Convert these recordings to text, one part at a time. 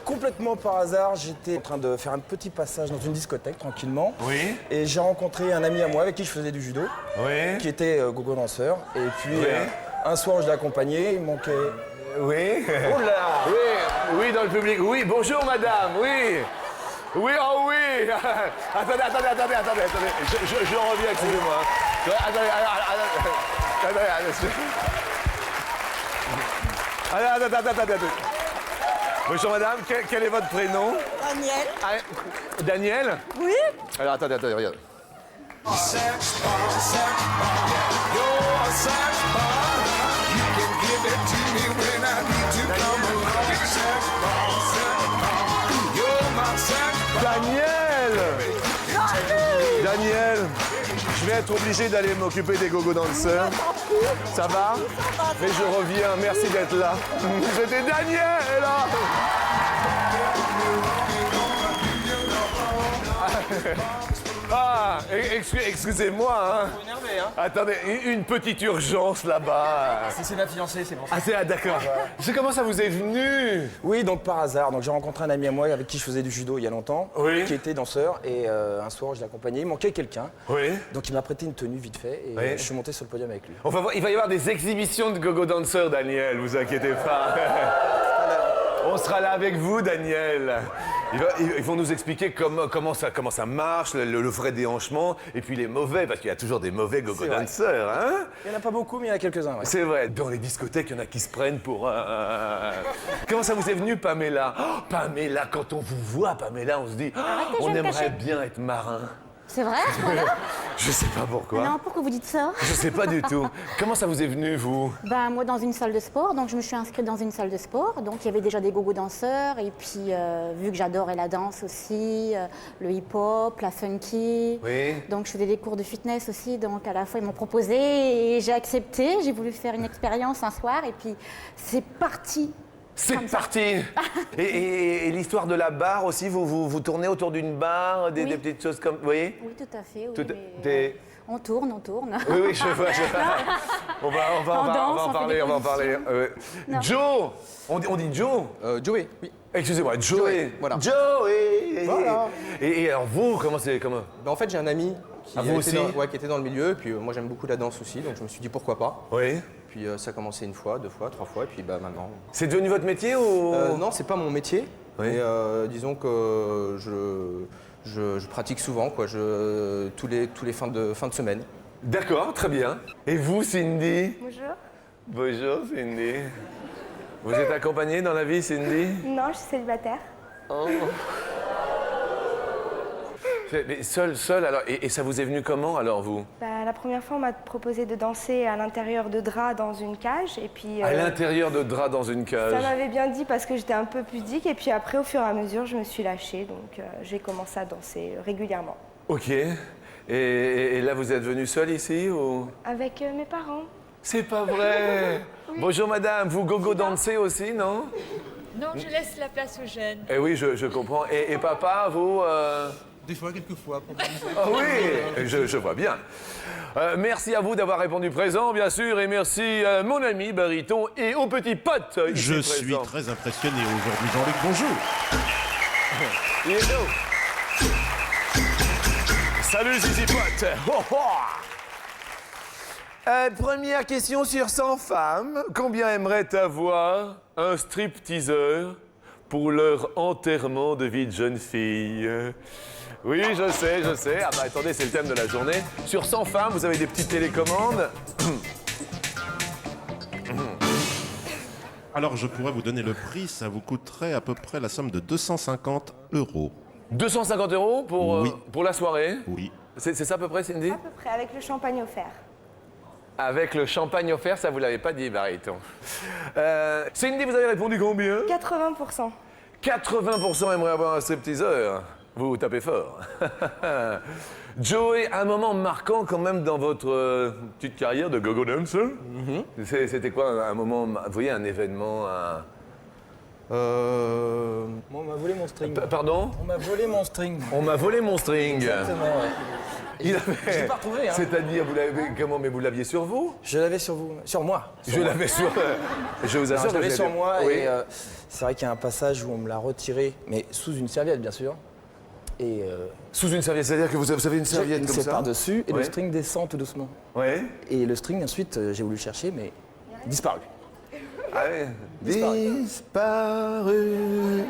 Complètement par hasard, j'étais en train de faire un petit passage dans une discothèque tranquillement. Oui. Et j'ai rencontré un ami à moi avec qui je faisais du judo, Oui. qui était gogo danseur. Et puis Oui. un soir, je l'ai accompagné, il manquait. Oui. Oh là! Oui, oui, dans le public. Oui, bonjour madame, oui. Oui, oh oui. Attendez. Je reviens, excusez-moi. Attendez. Attendez. Bonjour madame, quel est votre prénom? Daniel. Ah, Daniel? Oui. Alors attendez, regarde. Daniel, je vais être obligé d'aller m'occuper des gogo danseurs. Ça va? Mais je reviens, merci d'être là. C'était Daniel là. Ah, excusez-moi. Hein. Vous énervé, hein? Attendez, une petite urgence là-bas. C'est ma fiancée, c'est pour ça. Ah, d'accord. Je comment ça vous est venu? Oui, donc par hasard. Donc j'ai rencontré un ami à moi avec qui je faisais du judo il y a longtemps, Oui. qui était danseur. Et un soir, je l'ai accompagné. Il manquait quelqu'un. Oui. Donc il m'a prêté une tenue vite fait et Oui. je suis monté sur le podium avec lui. Il va y avoir des exhibitions de gogo danseurs, Daniel, vous inquiétez pas. On sera là avec vous, Daniel. Ils vont nous expliquer comment ça marche, le vrai déhanchement, et puis les mauvais, parce qu'il y a toujours des mauvais go-go C'est vrai. danseurs, hein? Il n'y en a pas beaucoup, mais il y en a quelques-uns. Ouais. C'est vrai, dans les discothèques, il y en a qui se prennent pour... Comment ça vous est venu, Pamela? Oh, Pamela, quand on vous voit, Pamela, on se dit, Arrêtez, je on vais me aimerait cacher. bien être marin. C'est vrai à ce point-là? Je sais pas pourquoi. Non, pourquoi vous dites ça? Je sais pas du tout. Comment ça vous est venu, vous? Ben, moi, dans une salle de sport, donc je me suis inscrite dans une salle de sport. Donc, il y avait déjà des gogo danseurs. Et puis, vu que j'adorais la danse aussi, le hip-hop, la funky. Oui. Donc, je faisais des cours de fitness aussi. Donc, à la fois, ils m'ont proposé et j'ai accepté. J'ai voulu faire une expérience un soir. Et puis, c'est parti. C'est Comme ça. parti. Et l'histoire de la barre aussi, vous tournez autour d'une barre, des Oui. petites choses comme... Vous voyez? Oui, tout à fait. Oui, Tout- mais, t'es- on tourne, on tourne. Oui, oui, je vois. On va On danse, on fait en des parler. Non. Joe, on dit Joe. Joey, oui. Excusez-moi, Joey. voilà. Joey. Voilà. Et alors vous, comment? En fait, j'ai un ami qui, Ah, vous aussi qui était dans le milieu, et puis moi j'aime beaucoup la danse aussi, donc je me suis dit pourquoi pas. Oui. Puis ça a commencé une fois, deux fois, trois fois, et puis bah maintenant. C'est devenu votre métier ou? Non, c'est pas mon métier, Oui. mais disons que je pratique souvent, quoi, tous les fins de semaine. D'accord, très bien. Et vous, Cindy? Bonjour. Bonjour, Cindy. Vous êtes accompagnée dans la vie, Cindy? Non, je suis célibataire. Mais seul, alors, et ça vous est venu comment, alors, vous? Bah, la première fois, on m'a proposé de danser à l'intérieur de draps dans une cage. Et puis, À l'intérieur de draps dans une cage. ça m'avait bien dit parce que j'étais un peu pudique. Et puis après, au fur et à mesure, je me suis lâchée. Donc, j'ai commencé à danser régulièrement. Ok. Et là, vous êtes venu seul ici ou? Avec mes parents. C'est pas vrai. Bonjour madame, vous gogo dansez aussi, non? Non, je laisse la place aux jeunes. Eh oui, je comprends. Et papa, vous Des fois, quelquefois. Ah oui, je vois bien. Merci à vous d'avoir répondu présent, bien sûr, et merci à mon ami Bariton et au petit pote. ici Je présent. suis très impressionné aujourd'hui, Jean-Luc. Bonjour. Hello. Salut Zizi Pote. Oh, oh. Première question sur 100 femmes. Combien aimeraient avoir un stripteaseur pour leur enterrement de vie de jeune fille? Oui, je sais. Ah bah attendez, c'est le thème de la journée. Sur 100 femmes, vous avez des petites télécommandes. Alors, je pourrais vous donner le prix. Ça vous coûterait à peu près la somme de 250 €. 250 € Oui. pour la soirée. Oui. C'est ça à peu près, Cindy? À peu près, avec le champagne offert. Avec le champagne offert, ça vous l'avez pas dit, Bariton. Cindy, vous avez répondu combien? 80%. 80% aimeraient avoir un stripteaseur. Vous tapez fort. Joey, un moment marquant quand même dans votre petite carrière de go-go dancer. C'était quoi un moment, vous voyez, un événement, Moi, on m'a volé mon string. Pardon? On m'a volé mon string. On m'a volé mon string. Exactement, ouais. Il avait... Je l'ai pas retrouvé, hein. C'est-à-dire, vous l'avez... Comment? Mais vous l'aviez sur vous? Je l'avais sur vous, sur moi. Je l'avais sur... Je vous Non, assure je l'avais que sur moi Oui. et c'est vrai qu'il y a un passage où on me l'a retiré, mais sous une serviette, bien sûr. Et Sous une serviette, c'est-à-dire que vous avez une serviette comme c'est ça? par-dessus et Ouais. le string descend tout doucement. Ouais. Et le string, ensuite, j'ai voulu le chercher, mais disparu. Ah ouais. Disparu. Disparu.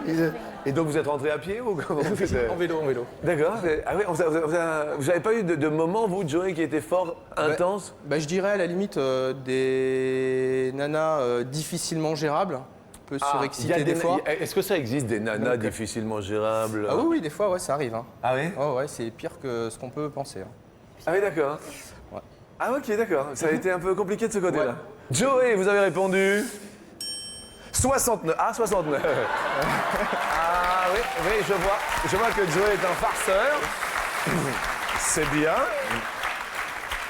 Et donc vous êtes rentré à pied ou comment vous faites? En vélo. D'accord. Ah oui, vous n'avez pas eu de moment, vous, Joey, qui était fort, intense? Bah, je dirais à la limite des nanas difficilement gérables, un peu Il y a surexcitées des fois. Est-ce que ça existe des nanas Donc, difficilement gérables? Ah oui, des fois, ouais, ça arrive. Hein. Ah oui? Oh, ouais, c'est pire que ce qu'on peut penser. Hein. Ah oui, d'accord. Ouais. Ah ok, d'accord. Ça a été un peu compliqué de ce côté-là. Joey, vous avez répondu 69. Ah, 69. Ah oui, oui, je vois. Je vois que Joey est un farceur. C'est bien.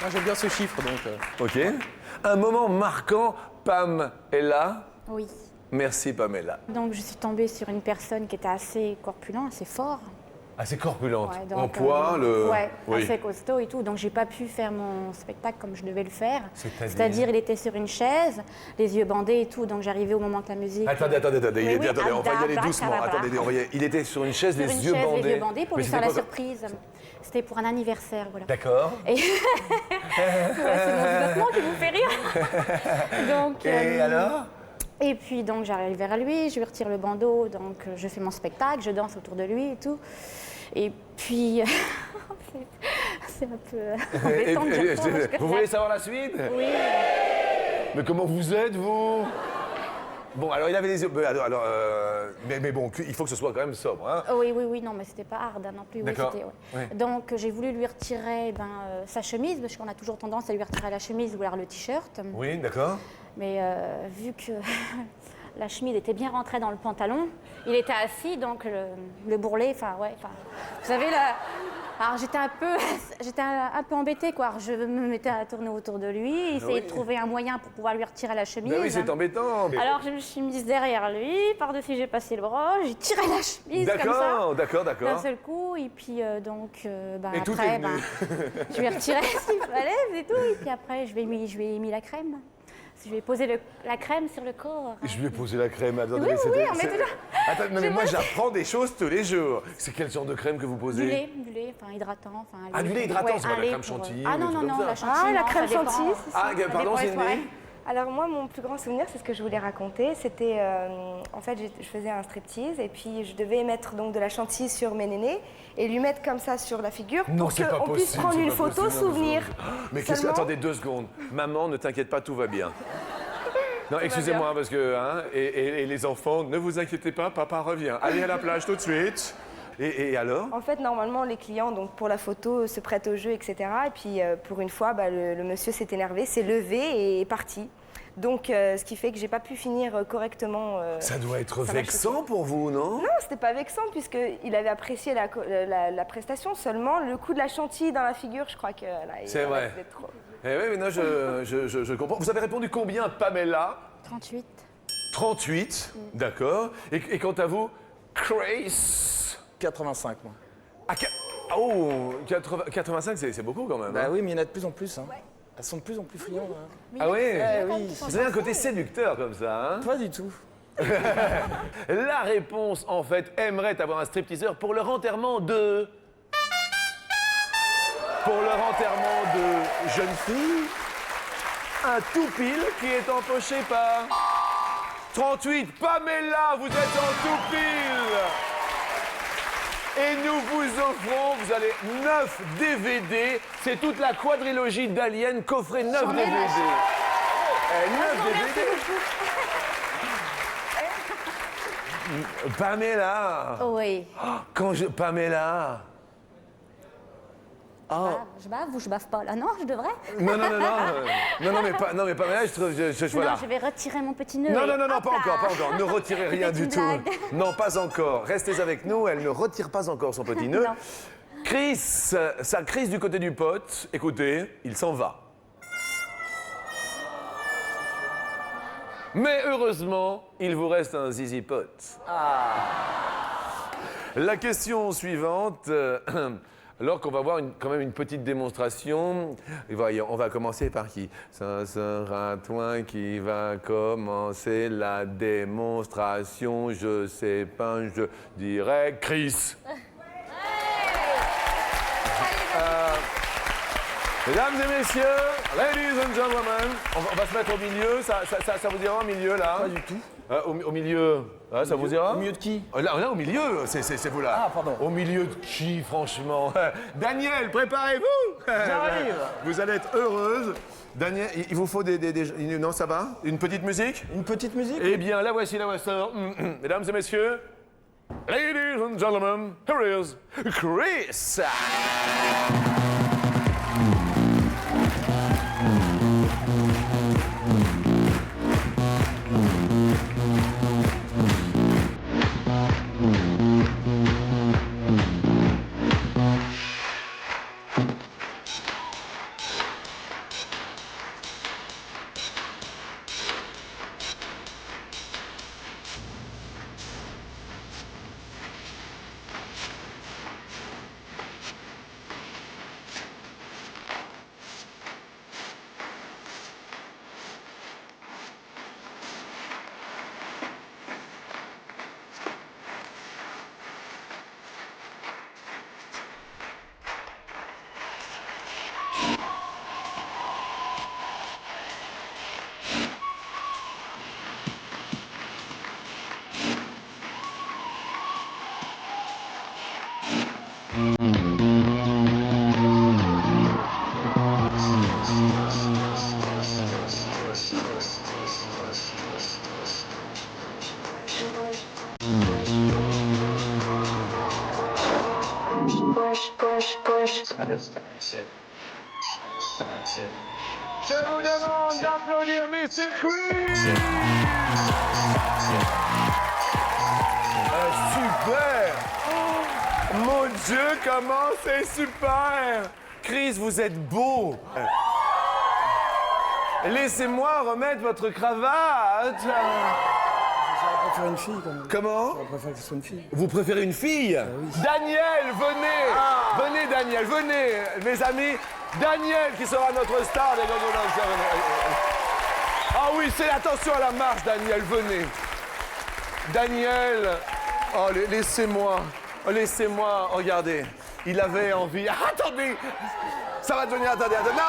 Moi, j'aime bien ce chiffre, donc. Ok. Un moment marquant, Pam est là. Oui. Merci Pamela. Donc, je suis tombée sur une personne qui était assez corpulent, assez fort. Assez corpulente. Ouais, donc, en poids, Ouais, Oui. assez costaud et tout. Donc, j'ai pas pu faire mon spectacle comme je devais le faire. C'est-à-dire il était sur une chaise, les yeux bandés et tout. Donc, j'arrivais au moment que la musique. Attendez. Oui, oui, Attendez, on va y aller doucement. abracadabra. Attendez, il était sur une chaise, Sur les une yeux chaise, bandés. les yeux bandés pour Mais lui faire c'était la quoi surprise. C'était pour un anniversaire, voilà. D'accord. Et ouais, c'est mon développement qui vous fait rire. Donc, Et alors? Et puis donc j'arrive vers lui, je lui retire le bandeau, donc je fais mon spectacle, je danse autour de lui et tout. Et puis c'est un peu embêtant de dire ça, parce que Vous voulez savoir la suite? Oui. Mais comment vous êtes, vous? Bon, alors il avait les yeux. Mais bon, il faut que ce soit quand même sobre. Hein? Oui, non, mais c'était pas hard non plus. Oui, D'accord. c'était, ouais. Ouais. Donc j'ai voulu lui retirer sa chemise, parce qu'on a toujours tendance à lui retirer la chemise ou alors le t-shirt. Oui, d'accord. Mais vu que la chemise était bien rentrée dans le pantalon, il était assis, donc le bourrelet, vous savez, là. Alors j'étais un peu embêtée, quoi. Alors, je me mettais à tourner autour de lui, essayer de trouver un moyen pour pouvoir lui retirer la chemise. Ben oui, c'est embêtant. Mais... Alors je me suis mise derrière lui, par-dessus j'ai passé le bras, j'ai tiré la chemise comme ça. D'accord. D'un seul coup, et puis Et tout est après, venu. je lui ai retiré ce qu'il fallait, et tout. Et puis après, je lui ai mis la crème. Je lui ai posé la crème sur le corps. Je lui ai posé la crème. Attendez, Oui, c'était- on est toujours... Attends, non, mais moi j'apprends des choses tous les jours. C'est quel genre de crème que vous posez? Du lait, hydratant. Ah, du lait hydratant, c'est pas un la lait crème pour, chantilly Ah ou non, des non, trucs non, comme la ça. chantilly. la non, crème ça dépend. chantilly, c'est ça. Ah, pardon, dépend des soirées. Cindy. Alors moi, mon plus grand souvenir, c'est ce que je voulais raconter. C'était, en fait, je faisais un striptease et puis je devais mettre donc de la chantilly sur mes nénés et lui mettre comme ça sur la figure Non, pour c'est pas qu'on puisse possible, prendre c'est une pas photo possible, non, souvenir. Mais qu'est-ce que... Seulement- Attendez 2 secondes. Maman, ne t'inquiète pas, tout va bien. Non, excusez-moi, parce que... Hein, et les enfants, ne vous inquiétez pas, papa revient. Allez à la plage tout de suite. Et alors? En fait, normalement, les clients, donc pour la photo, se prêtent au jeu, etc. Et puis, pour une fois, le monsieur s'est énervé, s'est levé et est parti. Donc, ce qui fait que j'ai pas pu finir correctement. Ça doit être ça m'a vexant choquée. pour vous, non? Non, c'était pas vexant puisqu'il avait apprécié la prestation. Seulement, le coup de la chantilly dans la figure, je crois que là, C'est vrai. peut-être trop. Eh oui, mais non, je comprends. Vous avez répondu combien, Pamela? 38. 38, d'accord. Et quant à vous, Chris? 85, moi. Ah, oh, 85, c'est beaucoup quand même. Bah hein. oui, mais il y en a de plus en plus. Hein. Elles sont de plus en plus friandes. Hein. Ah oui, oui. vous avez un côté séducteur comme ça, hein? Pas du tout. La réponse, en fait, aimerait avoir un stripteaseur pour leur enterrement de... Pour leur enterrement de jeune fille, un tout pile qui est empoché par... 38, Pamela, vous êtes en tout pile! Et nous vous offrons, vous allez 9 DVD, c'est toute la quadrilogie d'Alien, coffret 9 DVD. 9 DVD. Pamela, Oui. Pamela. Ah, je bave ou je bave pas là? Non, je devrais. Non, mais Pamela, voilà. Non, je vais retirer mon petit nœud. Non, et non, hop pas là. encore. Ne retirez rien C'était du une tout. blague. Non, pas encore. Restez avec nous, elle ne retire pas encore son petit nœud. Non. Chris, sa crise du côté du pote, écoutez, il s'en va. Mais heureusement, il vous reste un zizi pote. La question suivante, alors qu'on va voir quand même une petite démonstration. Et voyons, on va commencer par qui? Ça sera toi qui va commencer la démonstration. Je sais pas, je dirais Chris. Mesdames et messieurs, ladies and gentlemen, on va se mettre au milieu. Ça vous ira au milieu là? Pas du tout. Au milieu, ça vous ira? Au milieu de qui? Là, au milieu, c'est vous là. Ah, pardon. Au milieu de qui, franchement? Daniel, préparez-vous. J'arrive. Vous allez être heureuse. Daniel, il vous faut Non, ça va? Une petite musique? Une petite musique? Eh bien, la voici. Mesdames et messieurs, ladies and gentlemen, here is Chris. Je vous demande d'applaudir Mr. Queen. Super. Oh, mon Dieu, comment c'est super. Chris, vous êtes beau. Laissez-moi remettre votre cravate. J'aurais préféré une fille quand même. Comment? J'aurais préféré que ce soit une fille. Vous préférez une fille? oui. Daniel, venez. Venez, Daniel, venez, mes amis. Daniel qui sera notre star des Go-Go Dancers. Ah oui, c'est attention à la marche, Daniel, venez. Daniel, oh, laissez-moi, laissez-moi, regardez. Il avait envie. Ah, attendez, ça va devenir. Attendez, non,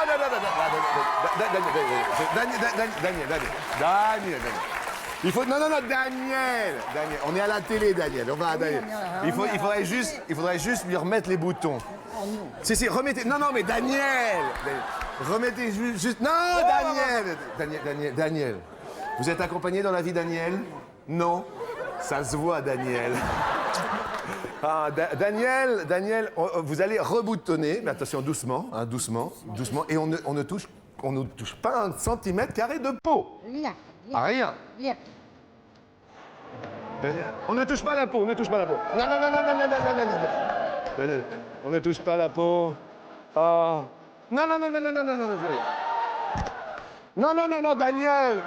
Daniel. Il faut. Non, Daniel. On est à la télé, Daniel. On va, Daniel. Il faudrait juste lui remettre les boutons. Si, remettez. Non, mais Daniel. Remettez juste. Non, Daniel. Vous êtes accompagné dans la vie, Daniel? Non. Ça se voit, Daniel. Ah, Daniel, vous allez reboutonner, mais attention, doucement, hein, doucement, et on ne touche pas un centimètre carré de peau. Rien. Ah, rien. Rien. On ne touche pas la peau, Non. On ne touche pas la peau. Ah. Non. Non, Daniel.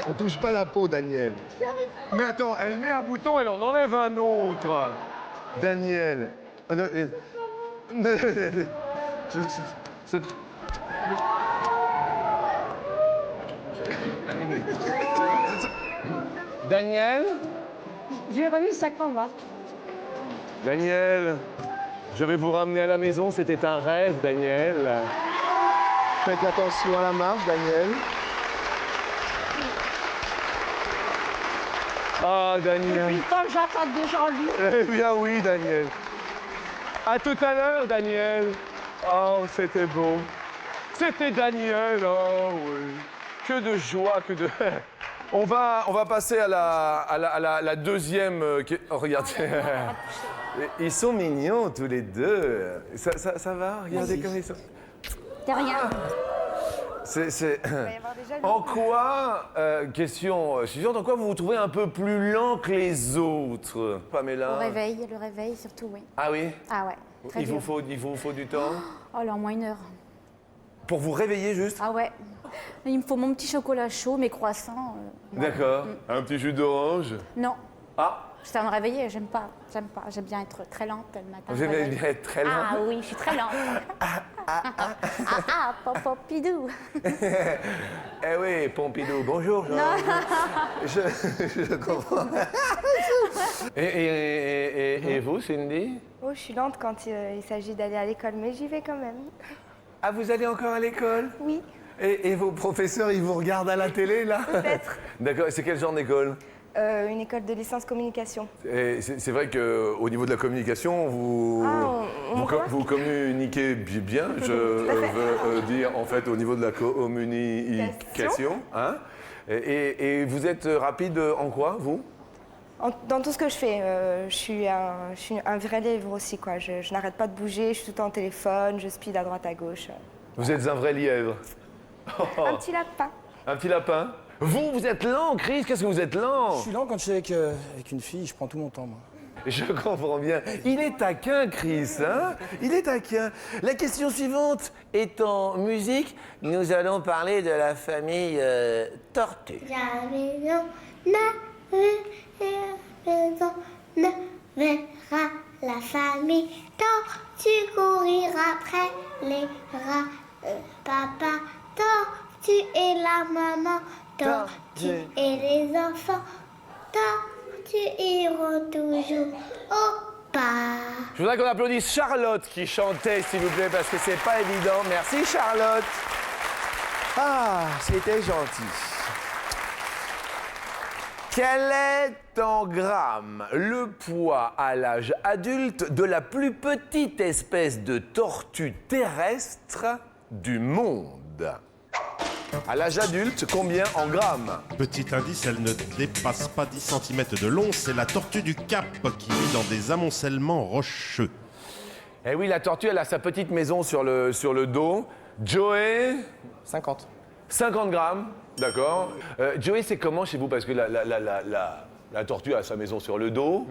On touche pas la peau, Daniel. Mais attends, elle met un bouton, elle en enlève un autre. Daniel. Daniel? J'ai remis ça comment? Daniel, je vais vous ramener à la maison, c'était un rêve, Daniel. Faites attention à la marche, Daniel. Ah, Daniel. Depuis le temps que j'attends déjà lui. Eh bien oui, Daniel. À tout à l'heure, Daniel. Oh, c'était beau. C'était Daniel, oh oui. Que de joie, que de... On va passer à la deuxième... Oh, regardez. Ils sont mignons, tous les deux. Ça va? Regardez comme ils sont. C'est rien. En quoi, question suivante, en quoi vous vous trouvez un peu plus lent que les autres, Pamela? Le réveil surtout, oui. Ah oui? Ah ouais, très Il dur. vous faut du temps? Oh là, au moins 1 heure. Pour vous réveiller juste? Ah ouais. Il me faut mon petit chocolat chaud, mes croissants. Voilà. D'accord. Un petit jus d'orange? Non, Ah, ça me réveiller, j'aime pas. J'aime bien être très lente le matin. vous aimez bien être très lent? Ah oui, je suis très lente. Pompidou. Eh oui, Pompidou, bonjour. Je comprends. Et vous, Cindy? Oh, je suis lente quand il s'agit d'aller à l'école, mais j'y vais quand même. Ah, vous allez encore à l'école? Oui, Et vos professeurs, ils vous regardent à la télé, là? peut-être. D'accord, c'est quel genre d'école? Une école de licence communication. Et c'est vrai qu'au niveau de la communication, vous communiquez bien, je veux dire, en fait, au niveau de la communication. Hein? Et vous êtes rapide en quoi, vous? Dans tout ce que je fais, je suis un vrai lièvre aussi, quoi. Je n'arrête pas de bouger, je suis tout le temps au téléphone, je speed à droite à gauche. Vous êtes un vrai lièvre. Un petit lapin. Un petit lapin. Vous êtes lent, Chris, qu'est-ce que vous êtes lent? Je suis lent quand je suis avec une fille, je prends tout mon temps, moi. Je comprends bien. Il est taquin, Chris, hein? Il est taquin. La question suivante est en musique. Nous allons parler de la famille Tortue. La maison ne verra la famille Tortue courir après les rats. Papa Tortue et la maman Tortue et les enfants Tortue iront toujours au parc. Je voudrais qu'on applaudisse Charlotte qui chantait, s'il vous plaît, parce que c'est pas évident. Merci, Charlotte. Ah, c'était gentil. Quel est en grammes le poids à l'âge adulte de la plus petite espèce de tortue terrestre du monde? À l'âge adulte, combien en grammes? Petit indice, elle ne dépasse pas 10 cm de long. C'est la tortue du Cap qui vit dans des amoncellements rocheux. Eh oui, la tortue, elle a sa petite maison sur le dos. Joey, 50. 50 grammes, d'accord. Joey, c'est comment chez vous? Parce que la tortue a sa maison sur le dos.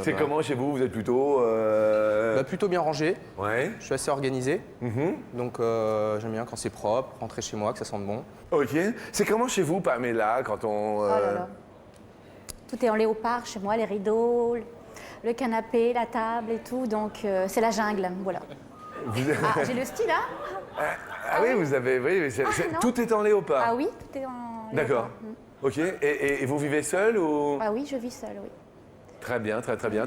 C'est comment chez vous? Vous êtes plutôt... Plutôt bien rangé. Ouais. Je suis assez organisé. Donc j'aime bien quand c'est propre, rentrer chez moi, que ça sente bon. Ok. C'est comment chez vous, Pamela, quand on... Oh là là. Tout est en léopard chez moi, les rideaux, le canapé, la table et tout. Donc c'est la jungle, voilà. Ah, j'ai le style, hein? Ah oui, vous avez... Oui, non. tout est en léopard. Ah oui, tout est en léopard. D'accord. Ok. Et vous vivez seul ou... Ah oui, je vis seule, oui. Très bien, très bien.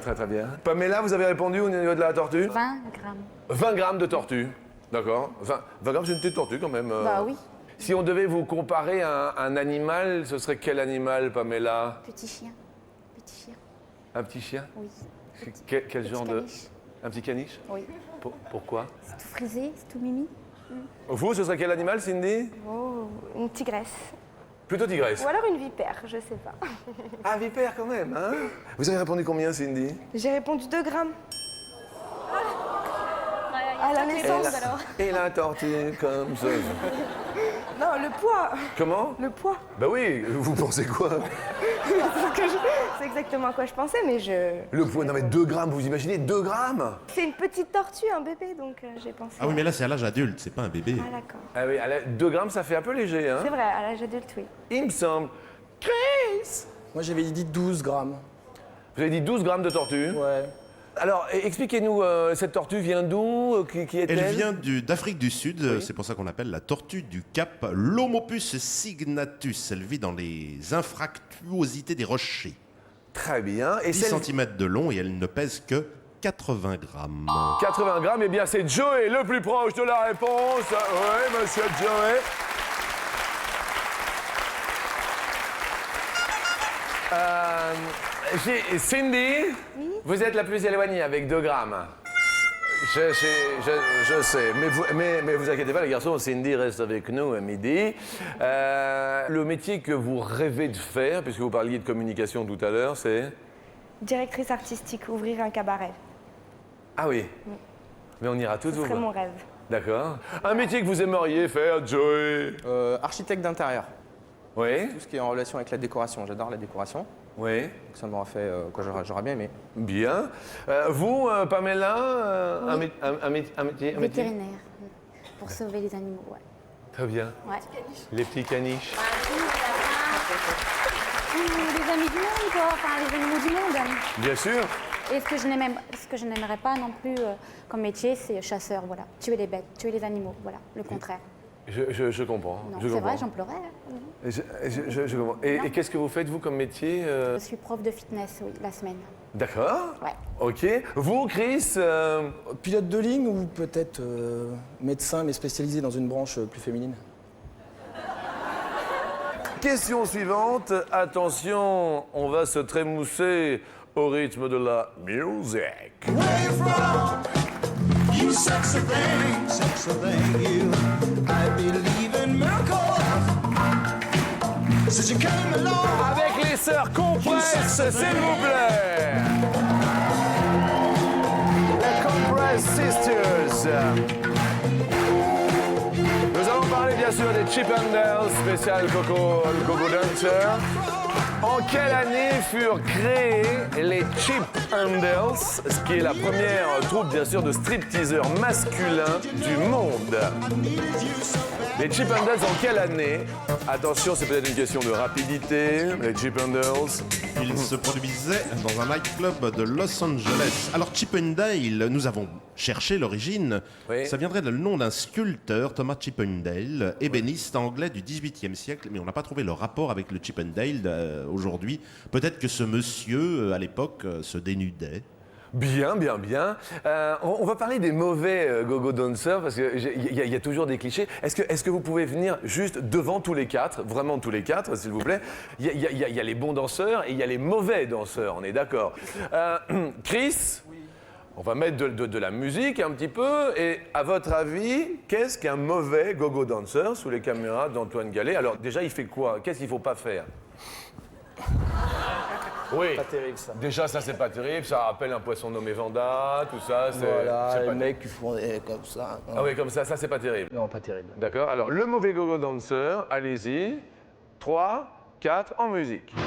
Pamela, vous avez répondu au niveau de la tortue? 20 grammes. 20 grammes de tortue. D'accord. 20 grammes, c'est une petite tortue quand même. Bah oui. Si on devait vous comparer à un animal, ce serait quel animal, Pamela? Petit chien. Petit chien, Un petit chien? oui. Quel genre de... Caniche. Un petit caniche? Oui. Pourquoi? C'est tout frisé, c'est tout mimi. Vous, ce serait quel animal, Cindy? Oh, une tigresse. Plutôt tigresse. Ou alors une vipère, je sais pas. Ah, vipère quand même, hein? Vous avez répondu combien, Cindy? J'ai répondu 2 grammes. À la naissance. Et la tortue comme ça. Non, le poids. Comment? Le poids. Bah oui, vous pensez quoi? C'est exactement à quoi je pensais, mais Le poids, non mais 2 grammes, vous imaginez 2 grammes? c'est une petite tortue, un bébé, donc j'ai pensé. Ah oui, mais là, c'est à l'âge adulte, c'est pas un bébé. Ah d'accord. Ah oui, 2 grammes, ça fait un peu léger, hein? C'est vrai, à l'âge adulte, oui. Il me semble. Chris! Moi, j'avais dit 12 grammes. Vous avez dit 12 grammes de tortue? Ouais. Alors, expliquez-nous, cette tortue vient d'où? Qui est-elle? Elle vient d'Afrique du Sud, c'est pour ça qu'on l'appelle la tortue du Cap, l'Homopus signatus. Elle vit dans les infractuosités des rochers. Très bien. Et 10 cm de long et elle ne pèse que 80 grammes. 80 grammes, eh bien c'est Joey le plus proche de la réponse. Oui, monsieur Joey. Cindy, vous êtes la plus éloignée avec 2 grammes. Je sais, mais vous inquiétez pas les garçons, Cindy reste avec nous à midi. Le métier que vous rêvez de faire, puisque vous parliez de communication tout à l'heure, c'est... Directrice artistique, ouvrir un cabaret. Ah oui, mais on ira tous Ce vous serait voir. mon rêve. D'accord. Un métier que vous aimeriez faire, Joey? Architecte d'intérieur. Oui, Tout ce qui est en relation avec la décoration. J'adore la décoration. oui. Donc ça m'aura fait... j'aurais bien aimé. Bien. Vous, Pamela, un métier? Vétérinaire, pour sauver les animaux, ouais. Très bien. Ouais. Les petits caniches. Les amis du monde, quoi. Enfin, les animaux du monde. Bien sûr. Et ce que je n'aimerais pas non plus comme métier, c'est chasseur, voilà. Tuer les bêtes, tuer les animaux, voilà. Le contraire. Je comprends. Non, je c'est comprends. vrai, j'en pleurais. Je comprends. Et qu'est-ce que vous faites, vous, comme métier? Je suis prof de fitness, oui, la semaine. D'accord. Ouais. Ok. Vous, Chris, Pilote de ligne ou peut-être médecin, mais spécialisé dans une branche plus féminine? question suivante. Attention, on va se trémousser au rythme de la musique. You sexy thing, you. I believe in miracles. Since you came along. Avec les sœurs Compress, s'il vous plaît. Les Compress Sisters. Nous allons parler bien sûr des Chip 'n Dale, spécial Coco Dancer. En quelle année furent créés les Chip 'n Dale, ce qui est la première troupe bien sûr de stripteaseurs masculins du monde? Les Chip 'n Dale en quelle année? Attention, c'est peut-être une question de rapidité. Les Chip 'n Dale. Il se produisait dans un nightclub de Los Angeles. Alors Chip 'n Dale, nous avons cherché l'origine. Oui. Ça viendrait du nom d'un sculpteur, Thomas Chip 'n Dale, ébéniste anglais du XVIIIe siècle, mais on n'a pas trouvé le rapport avec le Chip 'n Dale aujourd'hui. Peut-être que ce monsieur, à l'époque, se dénudait. Bien, bien, bien. On va parler des mauvais go-go dancers parce qu'il y a toujours des clichés. Est-ce que vous pouvez venir juste devant tous les quatre, vraiment tous les quatre, s'il vous plaît? Il y a les bons danseurs et il y a les mauvais danseurs, on est d'accord. Chris, on va mettre de la musique un petit peu. Et à votre avis, qu'est-ce qu'un mauvais go-go dancer sous les caméras d'Antoine Gallet? Alors déjà, il fait quoi? Qu'est-ce qu'il ne faut pas faire? Oui. Pas terrible ça. Déjà, ça, c'est pas terrible. Ça rappelle un poisson nommé Vanda, tout ça. Voilà, c'est les pas mecs qui font comme ça. Ah oui, comme ça, c'est pas terrible. Non, pas terrible. D'accord. Alors, le mauvais go-go dancer, allez-y. 3, 4, en musique. Ah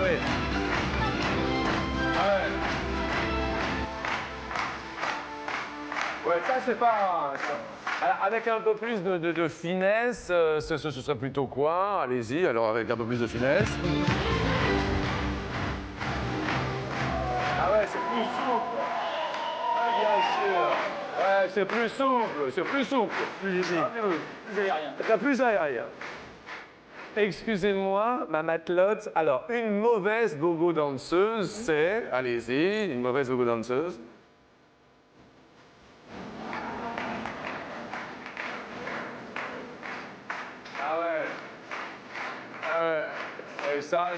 oui. Ah ouais. Ouais, ça, c'est pas... Avec un peu plus de finesse, ce serait plutôt quoi? Allez-y, alors avec un peu plus de finesse. Ah ouais, c'est plus souple. Ah, bien sûr. Ouais, c'est plus souple, c'est plus souple. Plus aérien. C'est plus aérien. Excusez-moi, ma matelote. Alors, une mauvaise go-go danseuse, c'est... Allez-y, une mauvaise go-go danseuse. Ah ouais. Ah ouais. Et ça,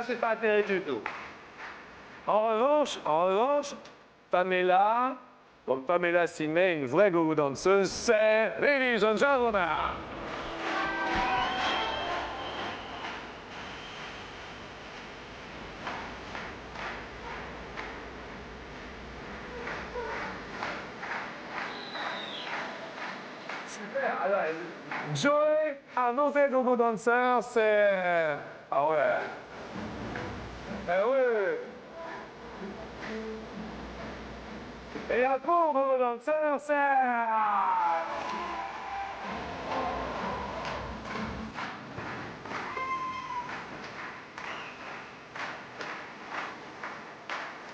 c'est pas terrible du tout. En revanche, Pamela, donc Pamela Simet, une vraie go-go danseuse, c'est Ladies and Gentlemen. Super. Alors, Joey, un mauvais go-go danseur, c'est... Ah ouais. Eh oui. Et un bon go-go danseur, c'est...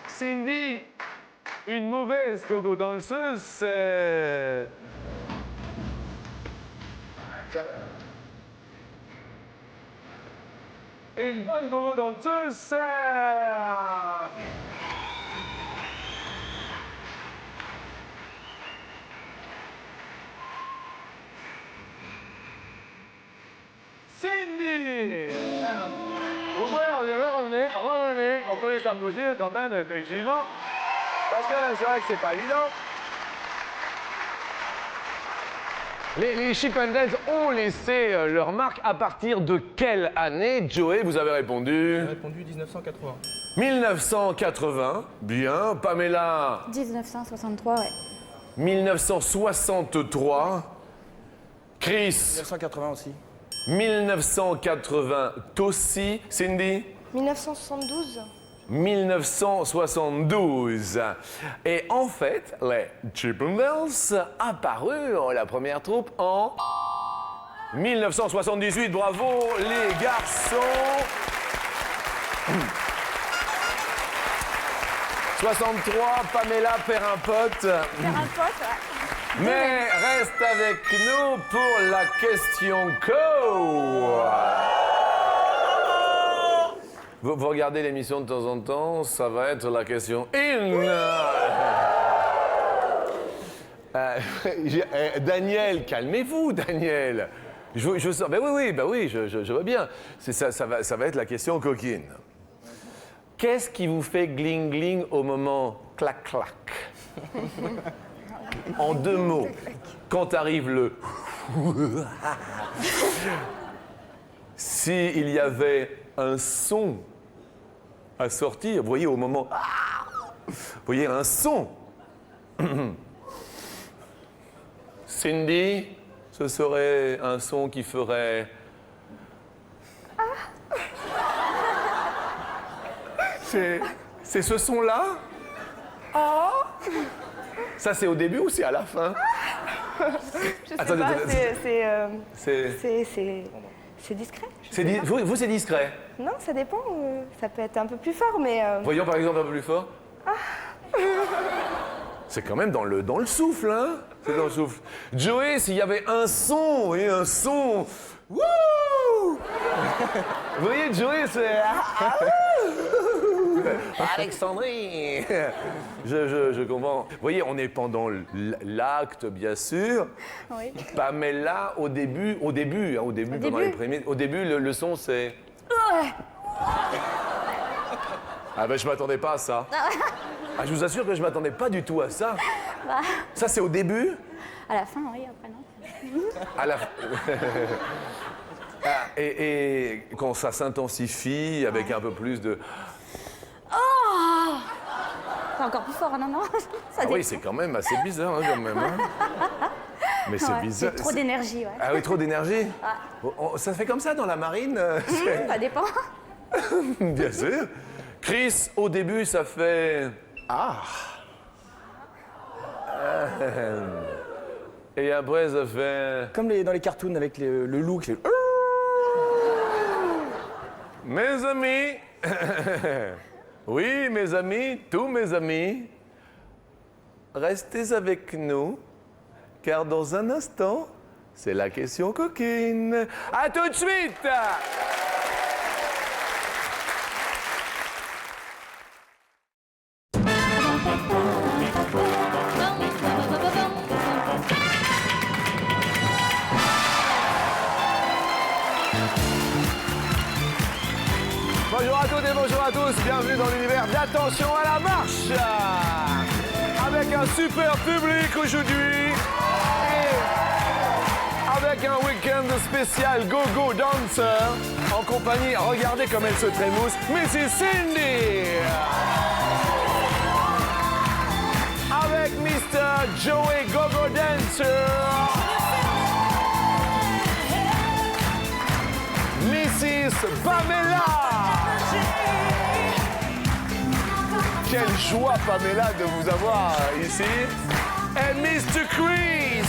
Cindy, une mauvaise go-go danseuse, c'est... Une bonne go-go danseuse, c'est... Cindy! Vous pouvez revenir, on peut les applaudir quand même, effectivement. Parce que c'est vrai que c'est pas évident. Les Chippendales ont laissé leur marque à partir de quelle année? Joey, vous avez répondu? J'ai répondu 1980. 1980, bien. Pamela? 1963, ouais. 1963. Chris? 1980 aussi. 1980 aussi. Cindy? 1972. 1972. Et en fait, les Chippendales apparurent, la première troupe, en 1978. Bravo, les garçons. 63, Pamela perd un pote. Faire un pote, ouais. Mais reste avec nous pour la question co. Vous regardez l'émission de temps en temps, ça va être la question in. Daniel, calmez-vous, Daniel. Je sens. Ben oui, je vois bien. Ça va être la question coquine. Qu'est-ce qui vous fait gling-gling au moment clac-clac? En 2 mots, quand arrive le... S'il y avait un son à sortir, vous voyez, au moment... Vous voyez, un son. Cindy, ce serait un son qui ferait... C'est ce son-là? Ça, c'est au début ou c'est à la fin? Je sais pas, c'est discret. Vous, c'est discret. Non, ça dépend. Ça peut être un peu plus fort, mais... Voyons par exemple un peu plus fort. C'est quand même dans le souffle, hein? C'est dans le souffle. Joey, s'il y avait un son et un son... Wouh! Vous voyez, Joey, c'est... Alexandrie. Je comprends. Vous voyez, on est pendant l'acte, bien sûr. Oui. Pamela, au début, pendant les premiers... Au début, le son, c'est... Ah ben, je m'attendais pas à ça. Ah, je vous assure que je m'attendais pas du tout à ça. Bah. Ça, c'est au début? À la fin, oui, après non. À la... Ah, et quand ça s'intensifie avec un peu plus de... Oh, c'est encore plus fort, non, non. Ça Ah oui, c'est quand même assez bizarre, hein, quand même. Hein. Mais c'est Ouais, bizarre. c'est trop d'énergie, ouais. Ah oui, trop d'énergie. Ça fait comme ça dans la marine? Ça dépend. Bien sûr. Chris, au début, ça fait... Ah. Et après, ça fait... Comme dans les cartoons avec le loup qui fait... Mes amis, oui, mes amis, tous mes amis, restez avec nous, car dans un instant, c'est la question coquine. À tout de suite! Bonjour à toutes et bonjour à tous, bienvenue dans l'univers d'Attention à la marche. Avec un super public aujourd'hui et avec un week-end spécial Go-Go Dancer en compagnie, regardez comme elle se trémousse, Mrs. Cindy. Avec Mr. Joey Go-Go Dancer. Mrs. Pamela. Quelle joie, Pamela, de vous avoir ici. Et Mr. Chris.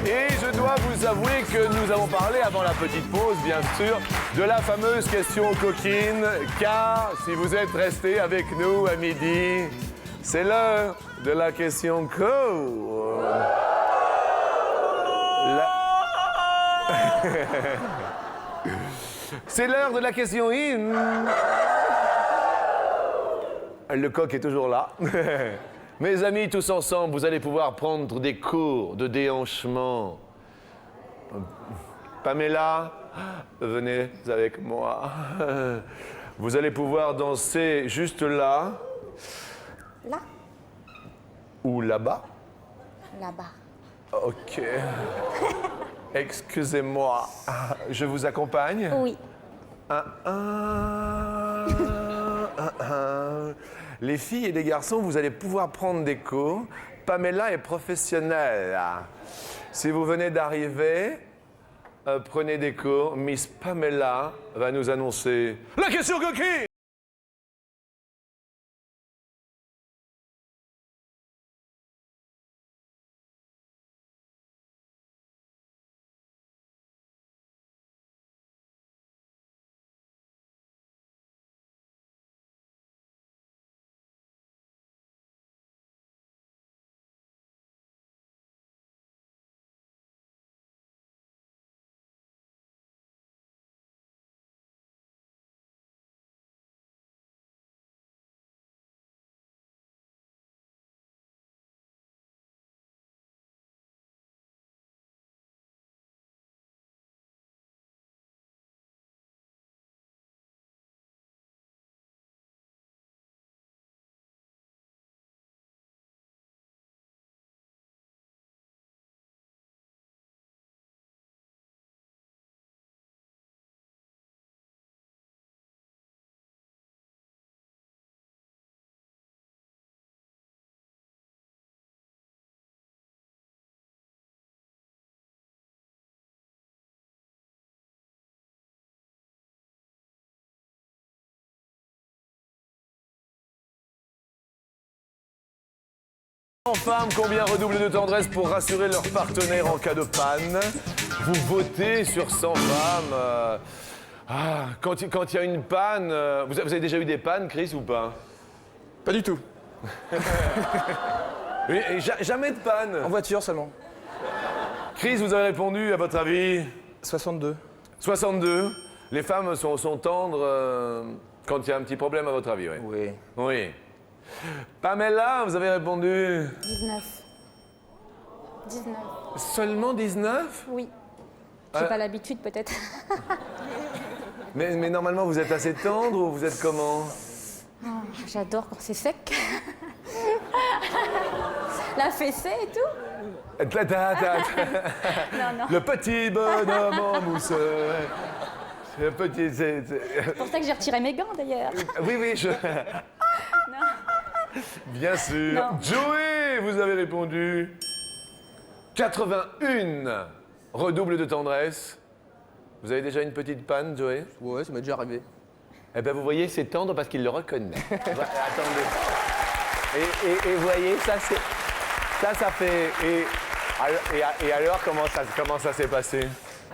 Et je dois vous avouer que nous avons parlé avant la petite pause, bien sûr, de la fameuse question coquine, car si vous êtes restés avec nous à midi, c'est l'heure de la question co. C'est l'heure de la question in. Le coq est toujours là. Mes amis, tous ensemble, vous allez pouvoir prendre des cours de déhanchement. Pamela, venez avec moi. Vous allez pouvoir danser juste là. Là? Ou là-bas. Là-bas. Ok. Excusez-moi, je vous accompagne? Oui. Les filles et les garçons, vous allez pouvoir prendre des cours. Pamela est professionnelle. Si vous venez d'arriver, prenez des cours. Miss Pamela va nous annoncer la question coquine. En femmes, combien redoublent de tendresse pour rassurer leur partenaire en cas de panne? Vous votez sur 100 femmes. Quand il y a une panne, vous avez déjà eu des pannes, Chris, ou pas? Pas du tout. Et jamais de panne? En voiture seulement. Chris, vous avez répondu, à votre avis 62. 62. Les femmes sont tendres quand il y a un petit problème, à votre avis, oui. Oui. Oui. Pamela, vous avez répondu 19. 19. seulement 19? Oui. J'ai pas l'habitude, peut-être. Mais normalement, vous êtes assez tendre ou vous êtes comment? Oh, j'adore quand c'est sec. La fessée et tout. Non, non. Le petit bonhomme en mousse. Le petit. C'est pour ça que j'ai retiré mes gants, d'ailleurs. Oui, je. Non. Bien sûr. Non. Joey, vous avez répondu 81. Redouble de tendresse. Vous avez déjà une petite panne, Joey? Ouais, ça m'est déjà arrivé. Eh bien, vous voyez, c'est tendre parce qu'il le reconnaît. Attendez. Et vous voyez, ça fait... Et alors, comment ça s'est passé?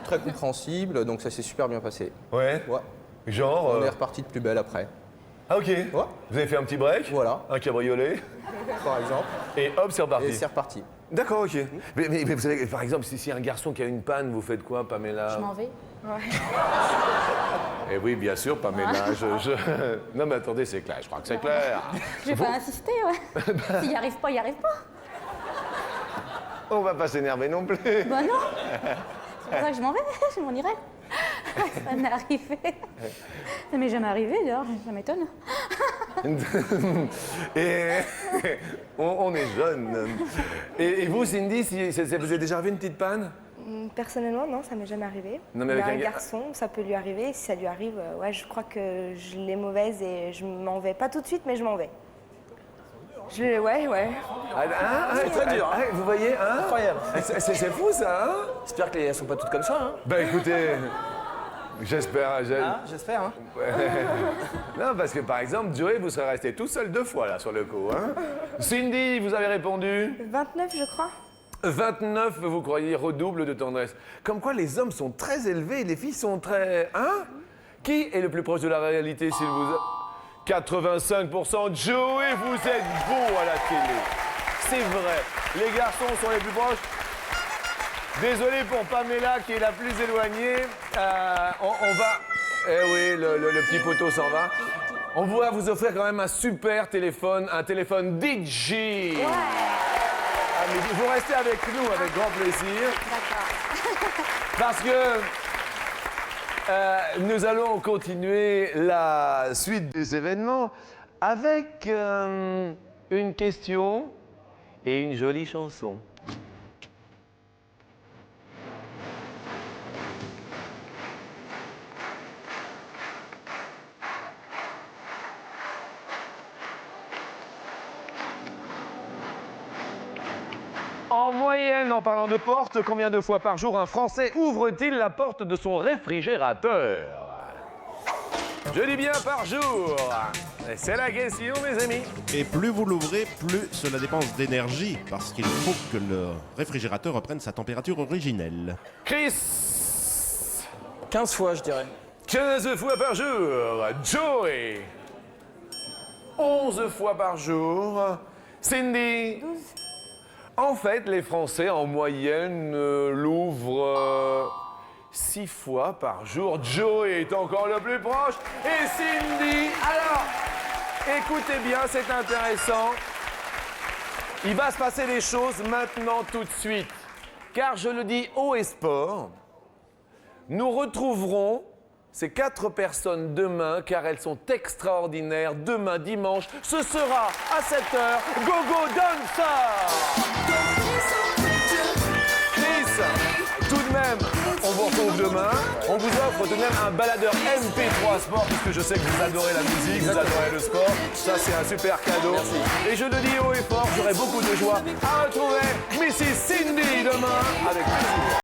Très compréhensible, donc ça s'est super bien passé. Ouais. Ouais. Genre... On est reparti de plus belle après. Ah, ok. Ouais. Vous avez fait un petit break? Voilà. Un cabriolet? Par exemple. Et hop, c'est reparti. Et c'est reparti. D'accord, ok. Mais vous savez, par exemple, si un garçon qui a une panne, vous faites quoi, Pamela? Je m'en vais. Eh oui, bien sûr, Pamela. Non, mais attendez, c'est clair. Je crois que c'est clair. Je vais pas insister, ouais. S'il n'y arrive pas, il n'y arrive pas. On va pas s'énerver non plus. Bah non. C'est pour ça que je m'en vais, je m'en irai. Ça m'est arrivé. Ça m'est jamais arrivé, d'ailleurs, ça m'étonne. Et on est jeunes. Et vous, Cindy, ça vous est déjà arrivé une petite panne? Personnellement, non, ça m'est jamais arrivé. Non, mais Mais avec un un garçon, ça peut lui arriver. Si ça lui arrive, ouais, je crois que je l'ai mauvaise et je m'en vais. Pas tout de suite, mais je m'en vais. Ouais. C'est très dur, hein. Vous voyez, hein? Incroyable. C'est fou, ça, hein? J'espère qu'elles sont pas toutes comme ça. Hein. Ben écoutez, j'espère. J'espère. Hein. Non, parce que par exemple, Joey, vous serez resté tout seul 2 fois là sur le coup. Hein? Cindy, vous avez répondu 29, je crois. 29, vous croyez, redouble de tendresse. Comme quoi les hommes sont très élevés et les filles sont très... Hein? Qui est le plus proche de la réalité, s'il vous... 85%. Joey, vous êtes beau à la télé. C'est vrai. Les garçons sont les plus proches. Désolé pour Pamela qui est la plus éloignée. On va... Eh oui, le petit poteau s'en va. On va vous offrir quand même un super téléphone, un téléphone DJ. Ah, mais vous restez avec nous avec grand plaisir. D'accord. Parce que nous allons continuer la suite des événements avec une question et une jolie chanson. En moyenne, en parlant de porte, combien de fois par jour un Français ouvre-t-il la porte de son réfrigérateur? Je dis bien par jour. C'est la question, mes amis. Et plus vous l'ouvrez, plus cela dépense d'énergie, parce qu'il faut que le réfrigérateur reprenne sa température originelle. Chris, 15 fois, je dirais. 15 fois par jour. Joey, 11 fois par jour. Cindy, 12. En fait, les Français, en moyenne, l'ouvrent 6 fois par jour. Joey est encore le plus proche. Et Cindy, alors, écoutez bien, c'est intéressant. Il va se passer des choses maintenant, tout de suite. Car je le dis haut et sport, nous retrouverons ces 4 personnes demain, car elles sont extraordinaires. Demain, dimanche, ce sera à 7h, Gogo Dancer! Chris, tout de même, on vous retrouve demain. On vous offre tout de même un baladeur MP3 Sport, puisque je sais que vous adorez la musique, vous adorez le sport. Ça, c'est un super cadeau. Merci. Et je le dis haut et fort, j'aurai beaucoup de joie à retrouver Mrs. Cindy demain, avec plaisir.